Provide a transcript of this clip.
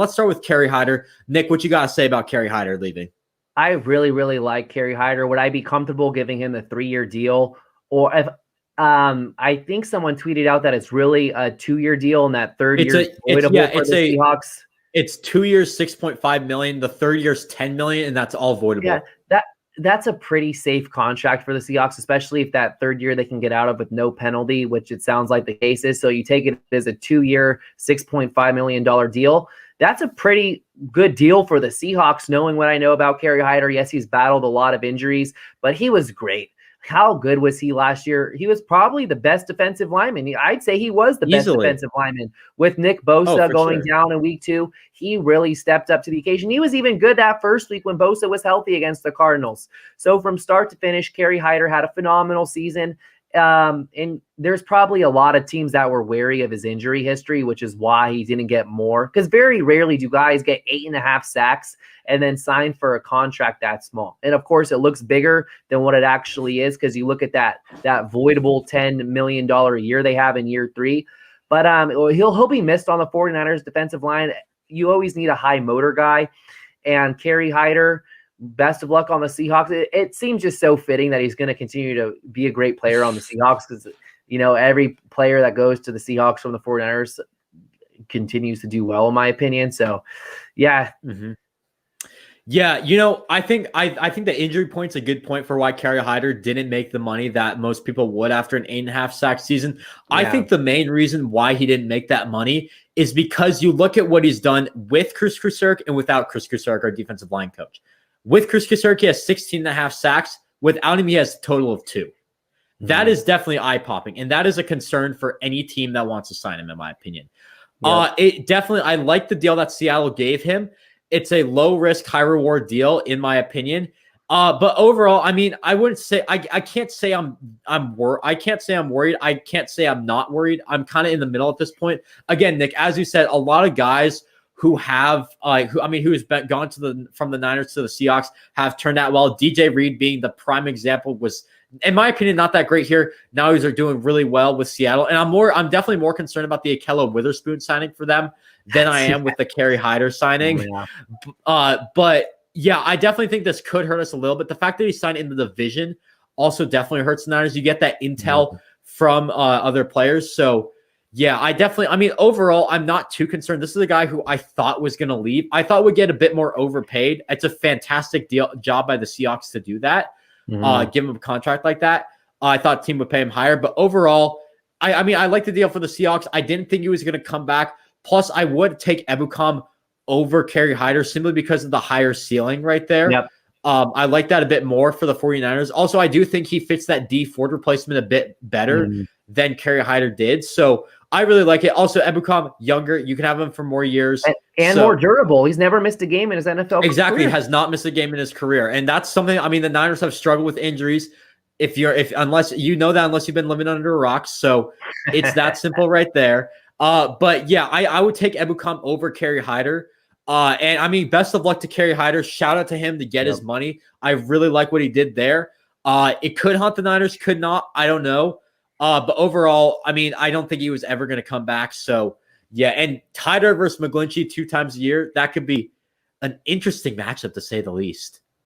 let's start with Kerry Hyder. Nick, what you got to say about Kerry Hyder leaving? I really, really like Kerry Hyder. Would I be comfortable giving him the 3-year deal? Or if I think someone tweeted out that it's really a 2-year deal, and that third year is voidable for the Seahawks. It's 2 years, $6.5 million. The third year's $10 million, and that's all voidable. Yeah, that's a pretty safe contract for the Seahawks, especially if that third year they can get out of with no penalty, which it sounds like the case is. So you take it as a 2-year, $6.5 million deal. That's a pretty good deal for the Seahawks, knowing what I know about Kerry Hyder. Yes, he's battled a lot of injuries, but he was great. How good was he last year? He was probably the best defensive lineman. I'd say he was the best defensive lineman. With Nick Bosa going down in week 2, he really stepped up to the occasion. He was even good that first week when Bosa was healthy against the Cardinals. So from start to finish, Kerry Hyder had a phenomenal season. And there's probably a lot of teams that were wary of his injury history, which is why he didn't get more. Because very rarely do guys get 8.5 sacks and then sign for a contract that small. And of course, it looks bigger than what it actually is because you look at that voidable $10 million a year they have in year 3. But he'll be missed on the 49ers defensive line. You always need a high motor guy, and Kerry Hyder, best of luck on the Seahawks. It seems just so fitting that he's going to continue to be a great player on the Seahawks because, every player that goes to the Seahawks from the 49ers continues to do well, in my opinion. So, yeah. Mm-hmm. Yeah, I think the injury point's a good point for why Kerry Hyder didn't make the money that most people would after an 8.5 sack season. Yeah. I think the main reason why he didn't make that money is because you look at what he's done with Chris Kruserk and without Chris Kruserk, our defensive line coach. With Chris Kruserk, he has 16.5 sacks. Without him, he has a total of 2. That is definitely eye-popping, and that is a concern for any team that wants to sign him, in my opinion. Yep. I like the deal that Seattle gave him. It's a low-risk, high-reward deal, in my opinion. But overall, I mean, I wouldn't say I can't say I'm worried. I can't say I'm worried. I can't say I'm not worried. I'm kind of in the middle at this point. Again, Nick, as you said, a lot of guys who have who's gone from the Niners to the Seahawks have turned out well. DJ Reed being the prime example was, in my opinion, not that great here. Now he's doing really well with Seattle, and I'm definitely more concerned about the Ahkello Witherspoon signing for them than I am with the Kerry Hyder signing. But yeah, I definitely think this could hurt us a little bit. The fact that he signed in the division also definitely hurts the Niners. You get that intel from other players, so. Yeah, overall, I'm not too concerned. This is a guy who I thought was going to leave. I thought would get a bit more overpaid. It's a fantastic job by the Seahawks to do that, give him a contract like that. I thought team would pay him higher. But overall, I like the deal for the Seahawks. I didn't think he was going to come back. Plus, I would take Ebukam over Kerry Hyder simply because of the higher ceiling right there. Yep. I like that a bit more for the 49ers. Also, I do think he fits that D Ford replacement a bit better than Kerry Hyder did. So I really like it. Also, Ebukam, younger. You can have him for more years. And more durable. He's never missed a game in his NFL Exactly. career. Has not missed a game in his career. And that's something, the Niners have struggled with injuries. Unless you've been living under a rock. So it's that simple right there. But yeah, I would take Ebukam over Kerry Hyder. Best of luck to Kerry Hyder. Shout out to him to get his money. I really like what he did there. It could haunt the Niners, could not. I don't know. But overall, I don't think he was ever going to come back. So, yeah. And Hyder versus McGlinchey 2 times a year, that could be an interesting matchup to say the least.